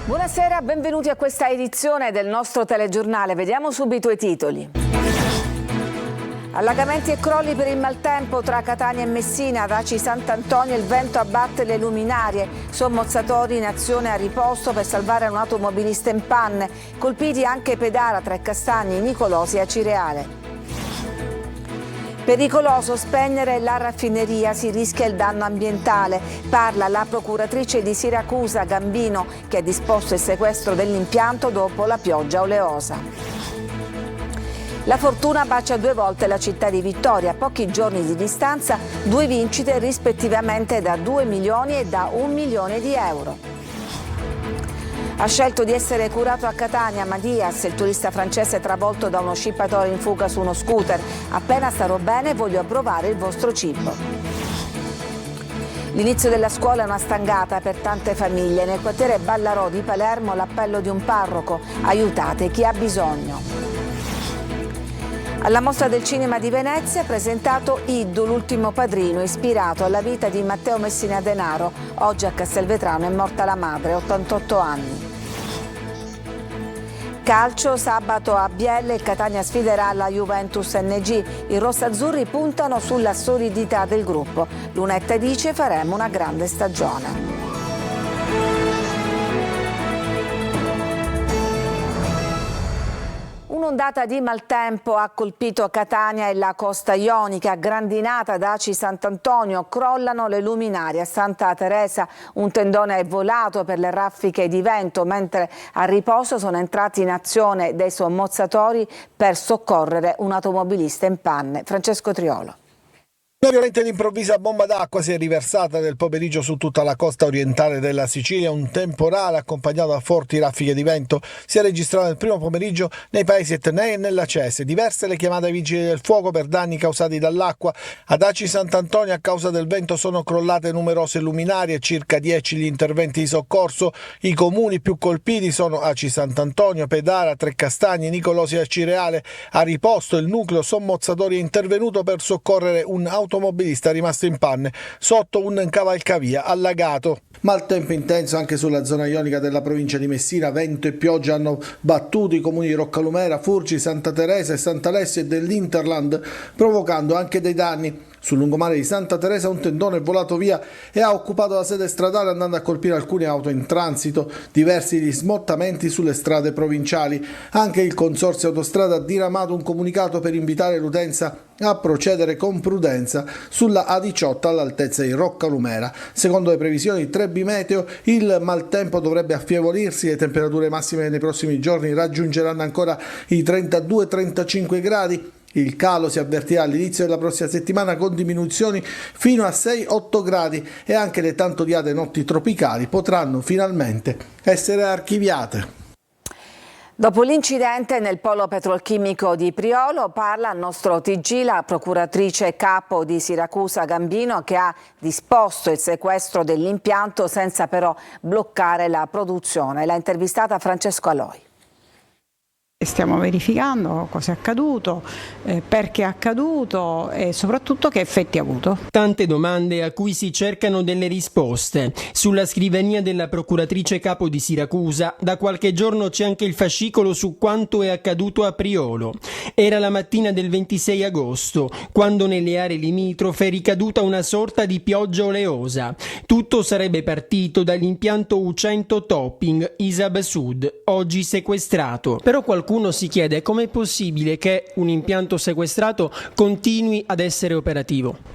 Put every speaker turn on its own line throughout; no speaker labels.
Buonasera, benvenuti a questa edizione del nostro telegiornale. Vediamo subito i titoli. Allagamenti e crolli per il maltempo tra Catania e Messina. Ad Aci Sant'Antonio il vento abbatte le luminarie. Sommozzatori in azione a riposto per salvare un automobilista in panne. Colpiti anche Pedara, Trecastagni, Nicolosi e Acireale. Pericoloso spegnere la raffineria, si rischia il danno ambientale. Parla la procuratrice di Siracusa, Gambino, che ha disposto il sequestro dell'impianto dopo la pioggia oleosa. La fortuna bacia 2 volte la città di Vittoria. A pochi giorni di distanza, 2 vincite rispettivamente da 2 milioni e da 1 milione di euro. Ha scelto di essere curato a Catania. Matias, il turista francese travolto da uno scippatore in fuga su uno scooter. Appena starò bene voglio provare il vostro cibo. L'inizio della scuola è una stangata per tante famiglie. Nel quartiere Ballarò di Palermo l'appello di un parroco: aiutate chi ha bisogno. Alla Mostra del Cinema di Venezia è presentato Iddu, l'ultimo padrino, ispirato alla vita di Matteo Messina Denaro. Oggi a Castelvetrano è morta la madre, 88 anni. Calcio, sabato a Bielle il Catania sfiderà la Juventus NG. I rossazzurri puntano sulla solidità del gruppo. Lunetta dice: faremo una grande stagione. Un'ondata di maltempo ha colpito Catania e la costa ionica. Grandinata ad Aci Sant'Antonio, crollano le luminarie. A Santa Teresa un tendone è volato per le raffiche di vento, mentre a riposo sono entrati in azione dei sommozzatori per soccorrere un automobilista in panne. Francesco Triolo.
Una violenta ed improvvisa bomba d'acqua si è riversata nel pomeriggio su tutta la costa orientale della Sicilia. Un temporale accompagnato da forti raffiche di vento si è registrato nel primo pomeriggio nei paesi etnei e nella Cese. Diverse le chiamate ai vigili del fuoco per danni causati dall'acqua. Ad Aci Sant'Antonio a causa del vento sono crollate numerose luminarie, circa 10 gli interventi di soccorso. I comuni più colpiti sono Aci Sant'Antonio, Pedara, Trecastagni, Nicolosi e Acireale. A riposto il nucleo sommozzatori è intervenuto per soccorrere un automobilista rimasto in panne sotto un cavalcavia allagato. Maltempo intenso anche sulla zona ionica della provincia di Messina. Vento e pioggia hanno battuto i comuni di Roccalumera, Furci, Santa Teresa e Sant'Alessio e dell'Interland, provocando anche dei danni. Sul lungomare di Santa Teresa un tendone è volato via e ha occupato la sede stradale, andando a colpire alcune auto in transito. Diversi gli smottamenti sulle strade provinciali. Anche il Consorzio Autostrada ha diramato un comunicato per invitare l'utenza a procedere con prudenza sulla A18 all'altezza di Roccalumera. Secondo le previsioni di Trebi Meteo, il maltempo dovrebbe affievolirsi. Le temperature massime nei prossimi giorni raggiungeranno ancora i 32-35 gradi. Il calo si avvertirà all'inizio della prossima settimana con diminuzioni fino a 6-8 gradi e anche le tanto odiate notti tropicali potranno finalmente essere archiviate.
Dopo l'incidente nel polo petrolchimico di Priolo parla al nostro TG la procuratrice capo di Siracusa Gambino, che ha disposto il sequestro dell'impianto senza però bloccare la produzione. L'ha intervistata Francesco Aloi.
Stiamo verificando cosa è accaduto, perché è accaduto e soprattutto che effetti ha avuto.
Tante domande a cui si cercano delle risposte. Sulla scrivania della procuratrice capo di Siracusa da qualche giorno c'è anche il fascicolo su quanto è accaduto a Priolo. Era la mattina del 26 agosto, quando nelle aree limitrofe è ricaduta una sorta di pioggia oleosa. Tutto sarebbe partito dall'impianto U100 Topping Isab Sud, oggi sequestrato. Però qualcuno si chiede com'è possibile che un impianto sequestrato continui ad essere operativo.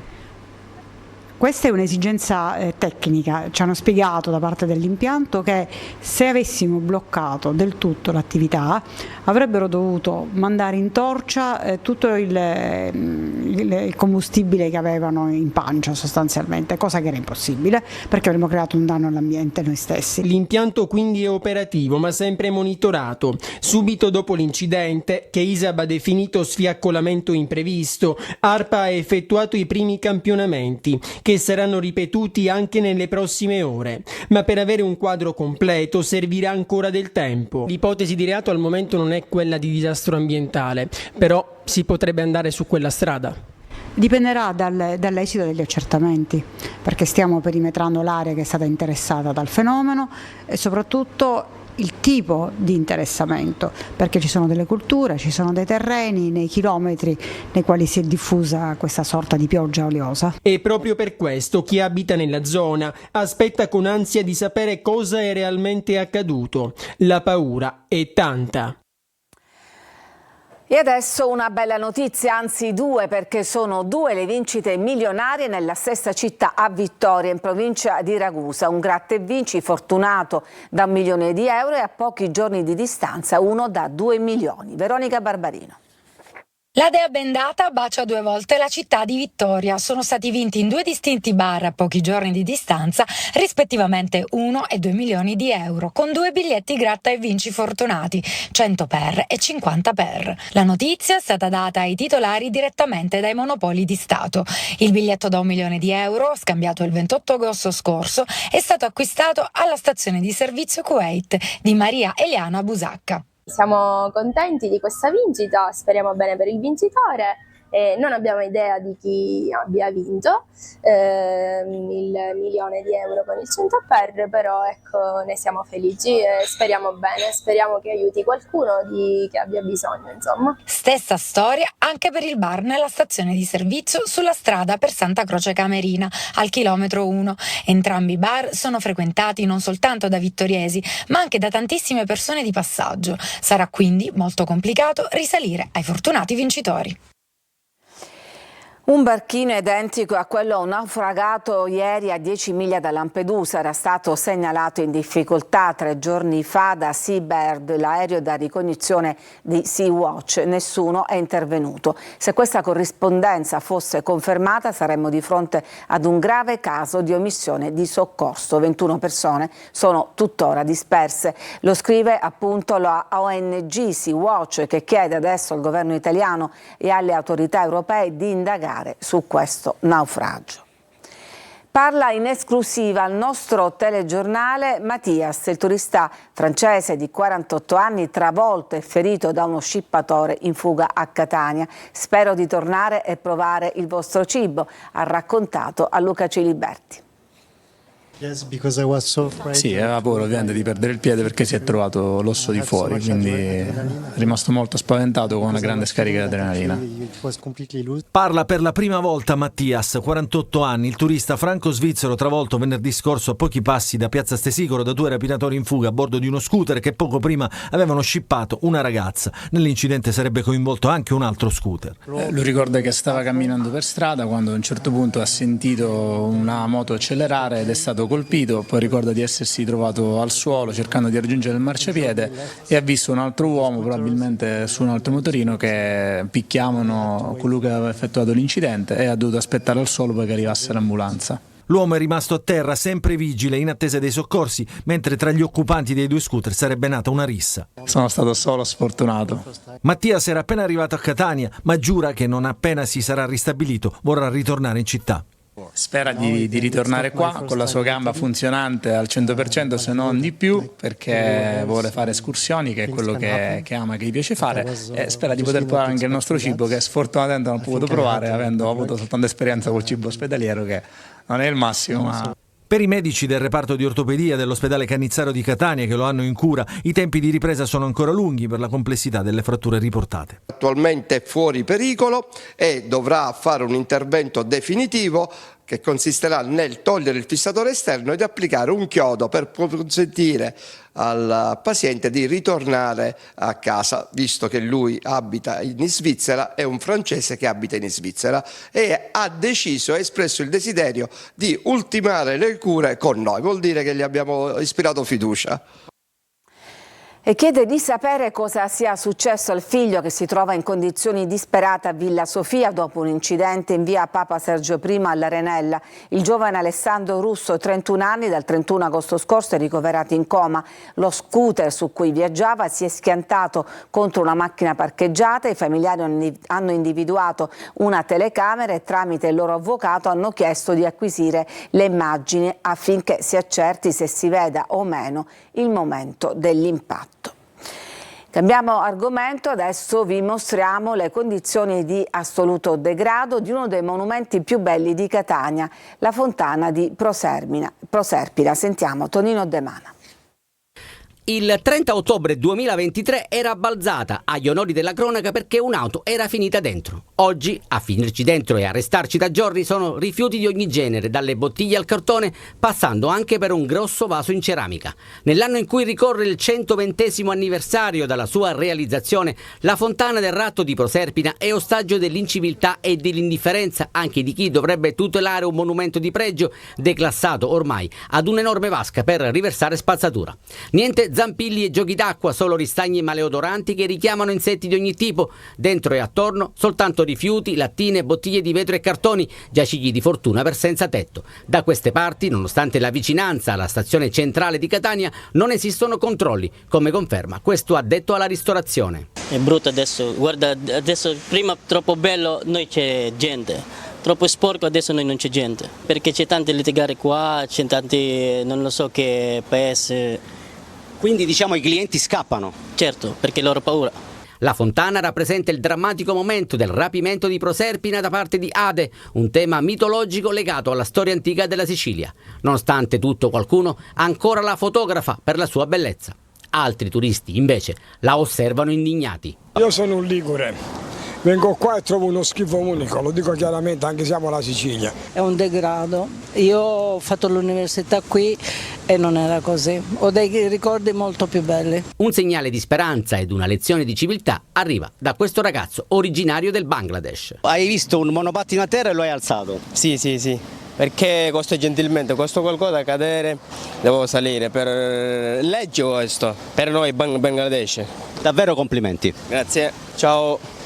Questa è un'esigenza tecnica. Ci hanno spiegato da parte dell'impianto che se avessimo bloccato del tutto l'attività avrebbero dovuto mandare in torcia tutto il combustibile che avevano in pancia sostanzialmente, cosa che era impossibile perché avremmo creato un danno all'ambiente noi stessi.
L'impianto quindi è operativo ma sempre monitorato. Subito dopo l'incidente, che ISAB ha definito sfiaccolamento imprevisto, ARPA ha effettuato i primi campionamenti che saranno ripetuti anche nelle prossime ore, ma per avere un quadro completo servirà ancora del tempo. L'ipotesi di reato al momento non è quella di disastro ambientale, però si potrebbe andare su quella strada.
Dipenderà dall'esito degli accertamenti, perché stiamo perimetrando l'area che è stata interessata dal fenomeno e soprattutto il tipo di interessamento, perché ci sono delle culture, ci sono dei terreni nei chilometri nei quali si è diffusa questa sorta di pioggia oleosa.
E proprio per questo chi abita nella zona aspetta con ansia di sapere cosa è realmente accaduto. La paura è tanta.
E adesso una bella notizia, anzi due, perché sono due le vincite milionarie nella stessa città, a Vittoria, in provincia di Ragusa. Un gratta e vinci fortunato da €1 milione e a pochi giorni di distanza uno da 2 milioni. Veronica Barbarino.
La dea bendata bacia 2 volte la città di Vittoria. Sono stati vinti in 2 distinti bar a pochi giorni di distanza, rispettivamente 1 e 2 milioni di euro, con 2 biglietti gratta e vinci fortunati, 100 per e 50 per. La notizia è stata data ai titolari direttamente dai Monopoli di Stato. Il biglietto da €1 milione, scambiato il 28 agosto scorso, è stato acquistato alla stazione di servizio Kuwait di Maria Eliana Busacca.
Siamo contenti di questa vincita, speriamo bene per il vincitore. Non abbiamo idea di chi abbia vinto il €1 milione con il 100 per, però ecco, ne siamo felici e speriamo bene, speriamo che aiuti qualcuno che abbia bisogno, insomma.
Stessa storia anche per il bar nella stazione di servizio sulla strada per Santa Croce Camerina, al chilometro 1. Entrambi i bar sono frequentati non soltanto da vittoriesi, ma anche da tantissime persone di passaggio. Sarà quindi molto complicato risalire ai fortunati vincitori.
Un barchino identico a quello naufragato ieri a 10 miglia da Lampedusa era stato segnalato in difficoltà 3 giorni fa da Seabird, l'aereo da ricognizione di Sea-Watch. Nessuno è intervenuto. Se questa corrispondenza fosse confermata saremmo di fronte ad un grave caso di omissione di soccorso. 21 persone sono tuttora disperse. Lo scrive appunto la ONG Sea-Watch, che chiede adesso al governo italiano e alle autorità europee di indagare su questo naufragio. Parla in esclusiva al nostro telegiornale Mattias, il turista francese di 48 anni travolto e ferito da uno scippatore in fuga a Catania. Spero di tornare e provare il vostro cibo, ha raccontato a Luca Ciliberti.
Sì, aveva paura ovviamente di perdere il piede perché si è trovato l'osso di fuori, quindi è rimasto molto spaventato con una grande scarica di adrenalina.
Parla per la prima volta Mattias, 48 anni, il turista franco-svizzero travolto venerdì scorso a pochi passi da Piazza Stesicoro da 2 rapinatori in fuga a bordo di uno scooter che poco prima avevano scippato una ragazza. Nell'incidente sarebbe coinvolto anche un altro scooter.
Lui ricorda che stava camminando per strada quando a un certo punto ha sentito una moto accelerare ed è stato colpito, poi ricorda di essersi trovato al suolo cercando di raggiungere il marciapiede e ha visto un altro uomo, probabilmente su un altro motorino, che picchiavano colui che aveva effettuato l'incidente e ha dovuto aspettare al suolo poi che arrivasse l'ambulanza.
L'uomo è rimasto a terra, sempre vigile, in attesa dei soccorsi, mentre tra gli occupanti dei 2 scooter sarebbe nata una rissa.
Sono stato solo sfortunato.
Mattias era appena arrivato a Catania, ma giura che non appena si sarà ristabilito vorrà ritornare in città.
Spera di ritornare qua con la sua gamba funzionante al 100%, se non di più, perché vuole fare escursioni, che è quello che ama, che gli piace fare, e spera di poter provare anche il nostro cibo, che sfortunatamente non ho potuto provare avendo avuto soltanto esperienza col cibo ospedaliero, che non è il massimo, ma...
Per i medici del reparto di ortopedia dell'ospedale Cannizzaro di Catania che lo hanno in cura, i tempi di ripresa sono ancora lunghi per la complessità delle fratture riportate.
Attualmente è fuori pericolo e dovrà fare un intervento definitivo che consisterà nel togliere il fissatore esterno ed applicare un chiodo per consentire al paziente di ritornare a casa, visto che lui abita in Svizzera, è un francese che abita in Svizzera e ha espresso il desiderio di ultimare le cure con noi, vuol dire che gli abbiamo ispirato fiducia.
E chiede di sapere cosa sia successo al figlio che si trova in condizioni disperate a Villa Sofia dopo un incidente in via Papa Sergio I all'Arenella. Il giovane Alessandro Russo, 31 anni, dal 31 agosto scorso è ricoverato in coma. Lo scooter su cui viaggiava si è schiantato contro una macchina parcheggiata. I familiari hanno individuato una telecamera e tramite il loro avvocato hanno chiesto di acquisire le immagini affinché si accerti se si veda o meno il momento dell'impatto. Cambiamo argomento, adesso vi mostriamo le condizioni di assoluto degrado di uno dei monumenti più belli di Catania, la fontana di Proserpina. Sentiamo Tonino De Mana.
Il 30 ottobre 2023 era balzata agli onori della cronaca perché un'auto era finita dentro. Oggi a finirci dentro e a restarci da giorni sono rifiuti di ogni genere, dalle bottiglie al cartone, passando anche per un grosso vaso in ceramica. Nell'anno in cui ricorre il 120° anniversario dalla sua realizzazione, la fontana del Ratto di Proserpina è ostaggio dell'inciviltà e dell'indifferenza anche di chi dovrebbe tutelare un monumento di pregio, declassato ormai ad un'enorme vasca per riversare spazzatura. Niente zampilli e giochi d'acqua, solo ristagni maleodoranti che richiamano insetti di ogni tipo. Dentro e attorno soltanto rifiuti, lattine, bottiglie di vetro e cartoni, giacigli di fortuna per senza tetto. Da queste parti, nonostante la vicinanza alla stazione centrale di Catania, non esistono controlli, come conferma questo addetto alla ristorazione.
È brutto adesso, guarda, adesso prima troppo bello, noi c'è gente. Troppo sporco, adesso noi non c'è gente. Perché c'è tante litigare qua, c'è tanti, non lo so che paese.
Quindi diciamo i clienti scappano?
Certo, perché loro paura.
La fontana rappresenta il drammatico momento del rapimento di Proserpina da parte di Ade, un tema mitologico legato alla storia antica della Sicilia. Nonostante tutto, qualcuno ancora la fotografa per la sua bellezza. Altri turisti, invece, la osservano indignati.
Io sono un ligure. Vengo qua e trovo uno schifo unico, lo dico chiaramente, anche siamo alla Sicilia.
È un degrado. Io ho fatto l'università qui e non era così. Ho dei ricordi molto più belli.
Un segnale di speranza ed una lezione di civiltà arriva da questo ragazzo originario del Bangladesh.
Hai visto un monopattino a terra e lo hai alzato? Sì. Perché costa gentilmente, costa qualcosa da cadere, devo salire. Per legge questo, per noi Bangladesh.
Davvero complimenti.
Grazie, ciao.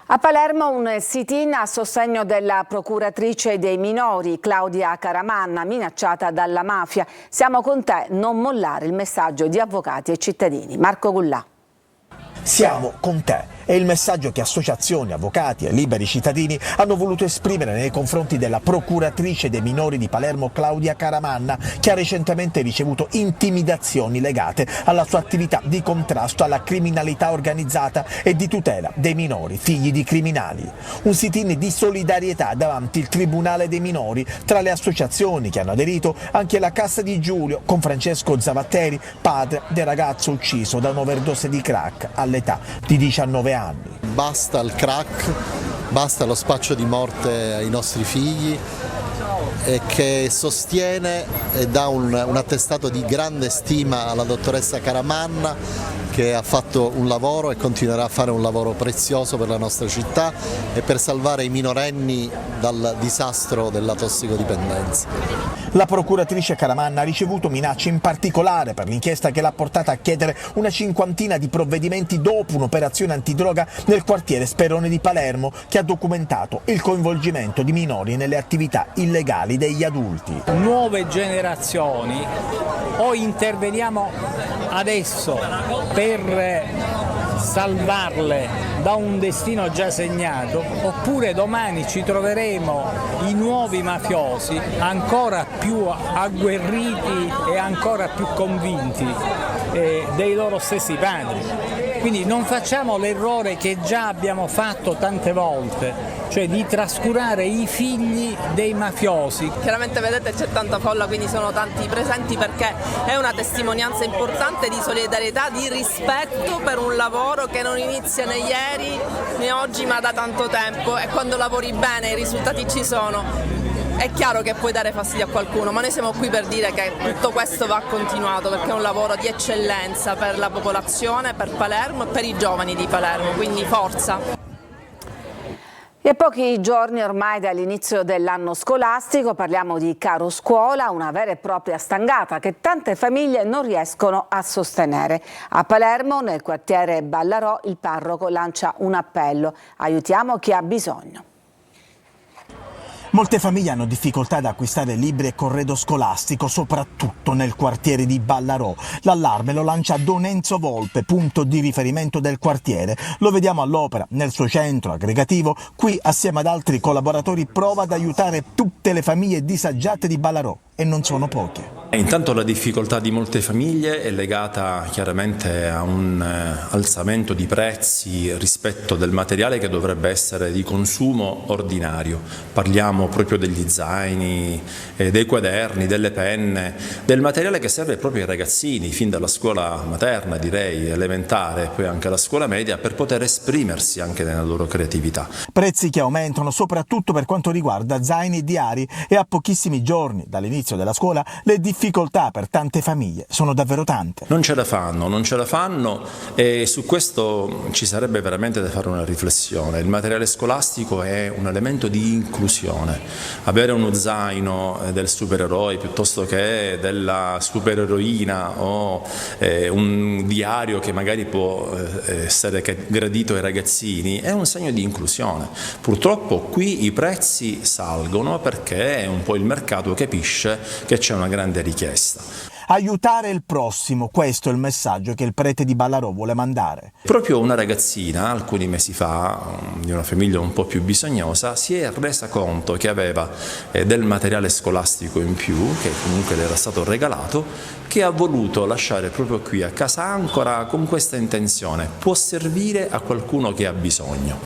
A Palermo un sit-in a sostegno della procuratrice dei minori Claudia Caramanna, minacciata dalla mafia. Siamo con te, non mollare, il messaggio di avvocati e cittadini. Marco Gullà.
Siamo con te. È il messaggio che associazioni, avvocati e liberi cittadini hanno voluto esprimere nei confronti della procuratrice dei minori di Palermo Claudia Caramanna, che ha recentemente ricevuto intimidazioni legate alla sua attività di contrasto alla criminalità organizzata e di tutela dei minori figli di criminali. Un sit-in di solidarietà davanti il Tribunale dei minori, tra le associazioni che hanno aderito anche la Cassa di Giulio, con Francesco Zavatteri, padre del ragazzo ucciso da un'overdose di crack all'età di 19 anni.
Basta il crack, basta lo spaccio di morte ai nostri figli, e che sostiene e dà un attestato di grande stima alla dottoressa Caramanna, che ha fatto un lavoro e continuerà a fare un lavoro prezioso per la nostra città e per salvare i minorenni dal disastro della tossicodipendenza.
La procuratrice Caramanna ha ricevuto minacce, in particolare per l'inchiesta che l'ha portata a chiedere una 50ina di provvedimenti dopo un'operazione antidroga nel quartiere Sperone di Palermo, che ha documentato il coinvolgimento di minori nelle attività illegali degli adulti.
Nuove generazioni, o interveniamo adesso per salvarle da un destino già segnato, oppure domani ci troveremo i nuovi mafiosi ancora più agguerriti e ancora più convinti dei loro stessi padri. Quindi non facciamo l'errore che già abbiamo fatto tante volte, cioè di trascurare i figli dei mafiosi.
Chiaramente vedete c'è tanta folla, quindi sono tanti presenti, perché è una testimonianza importante di solidarietà, di rispetto per un lavoro che non inizia né ieri né oggi, ma da tanto tempo, e quando lavori bene i risultati ci sono. È chiaro che puoi dare fastidio a qualcuno, ma noi siamo qui per dire che tutto questo va continuato, perché è un lavoro di eccellenza per la popolazione, per Palermo e per i giovani di Palermo, quindi forza.
E a pochi giorni ormai dall'inizio dell'anno scolastico parliamo di caro scuola, una vera e propria stangata che tante famiglie non riescono a sostenere. A Palermo, nel quartiere Ballarò, il parroco lancia un appello: aiutiamo chi ha bisogno.
Molte famiglie hanno difficoltà ad acquistare libri e corredo scolastico, soprattutto nel quartiere di Ballarò. L'allarme lo lancia Don Enzo Volpe, punto di riferimento del quartiere. Lo vediamo all'opera nel suo centro aggregativo. Qui, assieme ad altri collaboratori, prova ad aiutare tutte le famiglie disagiate di Ballarò, e non sono poche.
Intanto la difficoltà di molte famiglie è legata chiaramente a un alzamento di prezzi rispetto del materiale che dovrebbe essere di consumo ordinario. Parliamo proprio degli zaini, dei quaderni, delle penne, del materiale che serve proprio ai ragazzini, fin dalla scuola materna, direi, elementare, e poi anche alla scuola media, per poter esprimersi anche nella loro creatività.
Prezzi che aumentano soprattutto per quanto riguarda zaini e diari, e a pochissimi giorni dall'inizio della scuola le difficoltà per tante famiglie sono davvero tante.
Non ce la fanno e su questo ci sarebbe veramente da fare una riflessione. Il materiale scolastico è un elemento di inclusione. Avere uno zaino del supereroe piuttosto che della supereroina o un diario che magari può essere gradito ai ragazzini è un segno di inclusione. Purtroppo qui i prezzi salgono perché è un po' il mercato capisce che c'è una grande richiesta.
Aiutare il prossimo, questo è il messaggio che il prete di Ballarò vuole mandare.
Proprio una ragazzina, alcuni mesi fa, di una famiglia un po' più bisognosa, si è resa conto che aveva del materiale scolastico in più, che comunque le era stato regalato, che ha voluto lasciare proprio qui a Casa Ancora con questa intenzione: può servire a qualcuno che ha bisogno.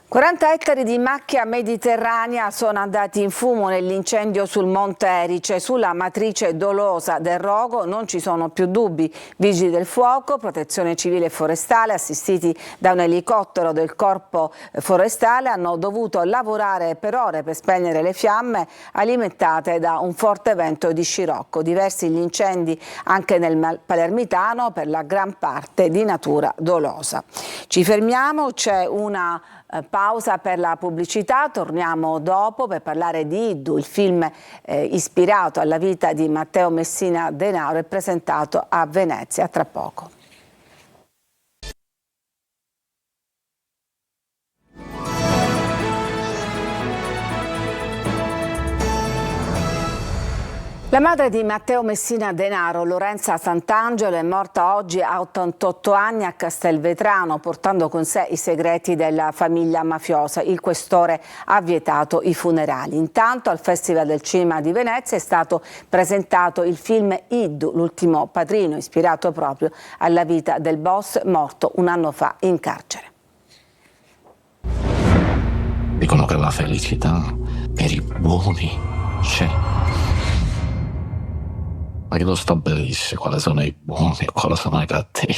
40 ettari di macchia mediterranea sono andati in fumo nell'incendio sul Monte Erice. Sulla matrice dolosa del rogo non ci sono più dubbi. Vigili del fuoco, protezione civile e forestale, assistiti da un elicottero del corpo forestale, hanno dovuto lavorare per ore per spegnere le fiamme alimentate da un forte vento di scirocco. Diversi gli incendi anche nel Palermitano, per la gran parte di natura dolosa. Ci fermiamo, c'è una pausa per la pubblicità, torniamo dopo per parlare di Iddu, il film ispirato alla vita di Matteo Messina Denaro e presentato a Venezia. Tra poco. La madre di Matteo Messina Denaro, Lorenza Sant'Angelo, è morta oggi a 88 anni a Castelvetrano, portando con sé i segreti della famiglia mafiosa. Il questore ha vietato i funerali. Intanto al Festival del Cinema di Venezia è stato presentato il film Iddu, l'ultimo padrino, ispirato proprio alla vita del boss morto un anno fa in carcere.
Dicono che la felicità per i buoni c'è. Ma io lo stabilisce quali sono i buoni e quali sono i cattivi.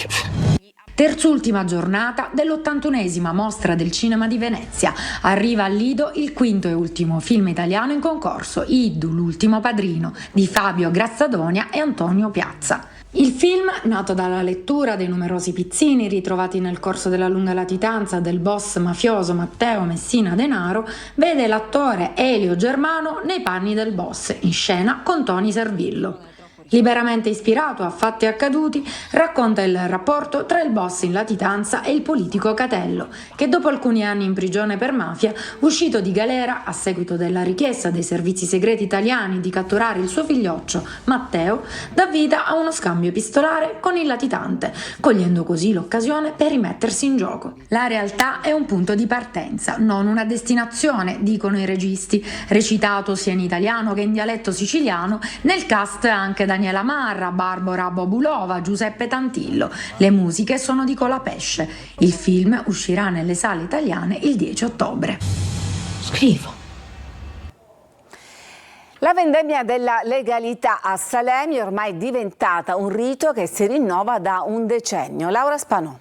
Terzultima giornata dell'81esima Mostra del Cinema di Venezia. Arriva al Lido il quinto e ultimo film italiano in concorso, Iddu, l'ultimo padrino, di Fabio Grazzadonia e Antonio Piazza. Il film, nato dalla lettura dei numerosi pizzini ritrovati nel corso della lunga latitanza del boss mafioso Matteo Messina Denaro, vede l'attore Elio Germano nei panni del boss, in scena con Tony Servillo. Liberamente ispirato a fatti accaduti, racconta il rapporto tra il boss in latitanza e il politico Catello, che dopo alcuni anni in prigione per mafia, uscito di galera a seguito della richiesta dei servizi segreti italiani di catturare il suo figlioccio Matteo, dà vita a uno scambio epistolare con il latitante, cogliendo così l'occasione per rimettersi in gioco. La realtà è un punto di partenza, non una destinazione, dicono i registi, recitato sia in italiano che in dialetto siciliano, nel cast anche Daniela Marra, Barbara Bobulova, Giuseppe Tantillo. Le musiche sono di Colapesce. Il film uscirà nelle sale italiane il 10 ottobre. Scrivo.
La vendemmia della legalità a Salemi è ormai diventata un rito che si rinnova da un decennio. Laura Spanò.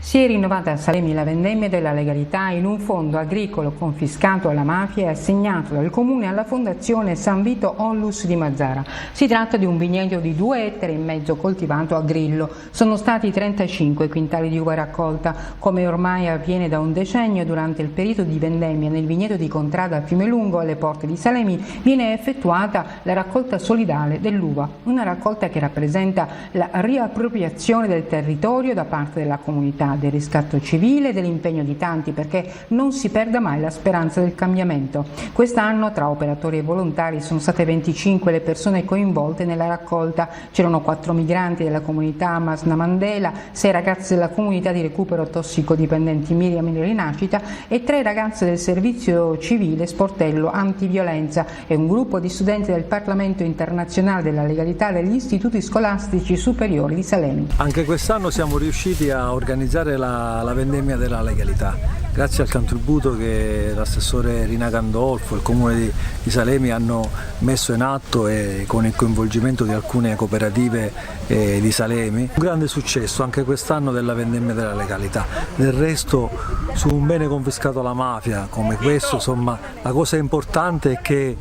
Si è rinnovata a Salemi la vendemmia della legalità in un fondo agricolo confiscato alla mafia e assegnato dal comune alla fondazione San Vito Onlus di Mazara. Si tratta di un vigneto di 2,5 ettari coltivato a grillo. Sono stati 35 quintali di uva raccolta. Come ormai avviene da un decennio, durante il periodo di vendemmia nel vigneto di Contrada a Fiumelungo, alle porte di Salemi, viene effettuata la raccolta solidale dell'uva, una raccolta che rappresenta la riappropriazione del territorio da parte della comunità. necessità del riscatto civile e dell'impegno di tanti perché non si perda mai la speranza del cambiamento. Quest'anno tra operatori e volontari sono state 25 le persone coinvolte nella raccolta. C'erano 4 migranti della comunità Masna Mandela, 6 ragazze della comunità di recupero tossicodipendenti Miriam in Rinascita e 3 ragazze del servizio civile Sportello Antiviolenza e un gruppo di studenti del Parlamento internazionale della legalità degli istituti scolastici superiori di Salemi.
Anche quest'anno siamo riusciti a organizzare la vendemmia della legalità, grazie al contributo che l'assessore Rina Gandolfo e il comune di Salemi hanno messo in atto e con il coinvolgimento di alcune cooperative di Salemi. Un grande successo anche quest'anno della vendemmia della legalità. Del resto, su un bene confiscato alla mafia come questo, insomma, la cosa importante è che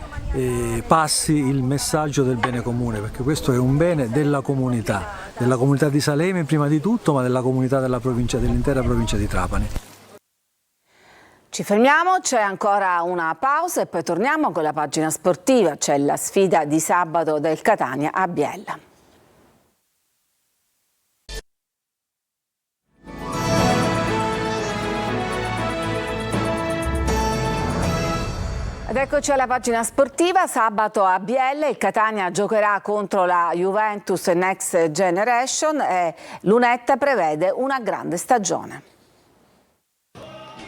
passi il messaggio del bene comune, perché questo è un bene della comunità di Salemi prima di tutto, ma della comunità dell'intera provincia di Trapani.
Ci fermiamo, c'è ancora una pausa e poi torniamo con la pagina sportiva. C'è la sfida di sabato del Catania a Biella. Ed eccoci alla pagina sportiva. Sabato a Biella il Catania giocherà contro la Juventus Next Generation e Lunetta prevede una grande stagione.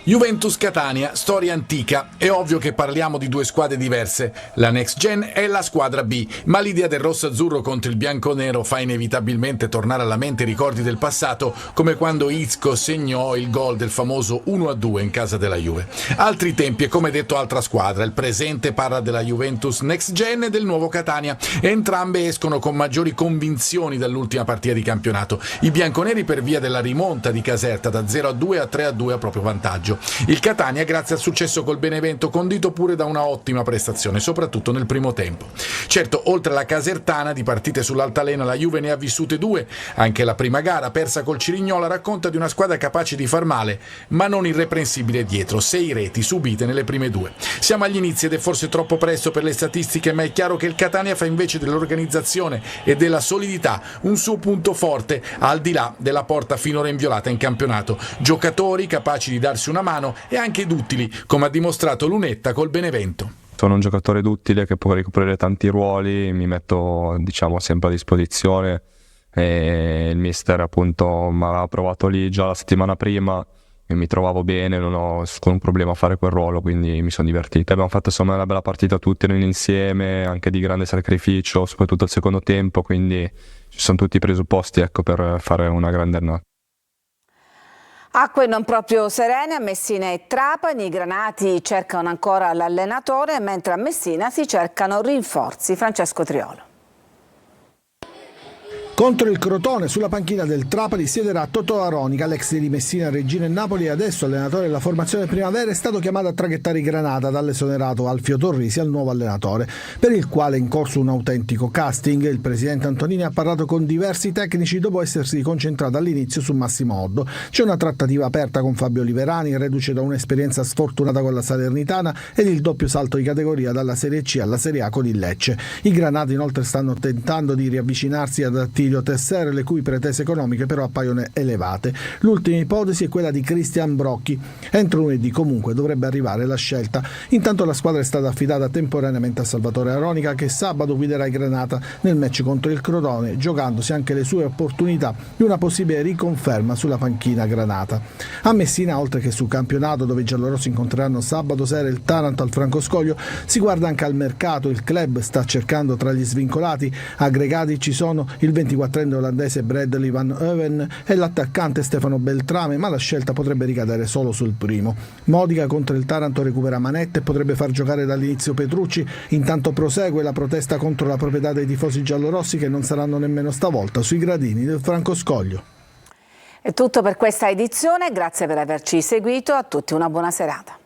Juventus Catania, storia antica. È ovvio che parliamo di due squadre diverse. La Next Gen è la squadra B, ma l'idea del rosso-azzurro contro il bianco-nero fa inevitabilmente tornare alla mente i ricordi del passato, come quando Isco segnò il gol del famoso 1-2 in casa della Juve. Altri tempi e come detto altra squadra. Il presente parla della Juventus Next Gen e del nuovo Catania. Entrambe escono con maggiori convinzioni dall'ultima partita di campionato. I bianconeri per via della rimonta di Caserta da 0-2 a 3-2 a proprio vantaggio. Il Catania, grazie al successo col Benevento, condito pure da una ottima prestazione, soprattutto nel primo tempo. Certo, oltre alla casertana, di partite sull'altalena la Juve ne ha vissute 2. Anche la prima gara, persa col Cirignola, racconta di una squadra capace di far male, ma non irreprensibile dietro. 6 reti subite nelle prime 2. Siamo agli inizi ed è forse troppo presto per le statistiche, ma è chiaro che il Catania fa invece dell'organizzazione e della solidità un suo punto forte, al di là della porta finora inviolata in campionato. Giocatori capaci di darsi una mano e anche duttili, come ha dimostrato Lunetta col Benevento.
Sono un giocatore duttile che può ricoprire tanti ruoli, mi metto sempre a disposizione e il mister appunto mi aveva provato lì già la settimana prima e mi trovavo bene, non ho un problema a fare quel ruolo, quindi mi sono divertito. Abbiamo fatto una bella partita tutti insieme, anche di grande sacrificio, soprattutto al secondo tempo, quindi ci sono tutti i presupposti per fare una grande annata.
Acque non proprio serene a Messina e Trapani, i granati cercano ancora l'allenatore, mentre a Messina si cercano rinforzi. Francesco Triolo.
Contro il Crotone, sulla panchina del Trapani, siederà Totò Aronica, l'ex di Messina, Reggina e Napoli e adesso allenatore della formazione primavera, è stato chiamato a traghettare i Granata dall'esonerato Alfio Torrisi al nuovo allenatore, per il quale è in corso un autentico casting. Il presidente Antonini ha parlato con diversi tecnici dopo essersi concentrato all'inizio su Massimo Oddo. C'è una trattativa aperta con Fabio Liverani, reduce da un'esperienza sfortunata con la Salernitana ed il doppio salto di categoria dalla Serie C alla Serie A con il Lecce. I Granati inoltre stanno tentando di riavvicinarsi ad Attilio Tesser, le cui pretese economiche però appaiono elevate. L'ultima ipotesi è quella di Cristian Brocchi. Entro lunedì comunque dovrebbe arrivare la scelta. Intanto la squadra è stata affidata temporaneamente a Salvatore Aronica, che sabato guiderà i Granata nel match contro il Crotone, giocandosi anche le sue opportunità di una possibile riconferma sulla panchina granata. A Messina, oltre che sul campionato, dove i giallorossi incontreranno sabato sera il Taranto al Francoscoglio, si guarda anche al mercato. Il club sta cercando tra gli svincolati. Aggregati ci sono il 24enne olandese Bradley Van Euven e l'attaccante Stefano Beltrame, ma la scelta potrebbe ricadere solo sul primo. Modica contro il Taranto recupera Manette e potrebbe far giocare dall'inizio Petrucci. Intanto prosegue la protesta contro la proprietà dei tifosi giallorossi, che non saranno nemmeno stavolta sui gradini del Francoscoglio.
È tutto per questa edizione, grazie per averci seguito, a tutti una buona serata.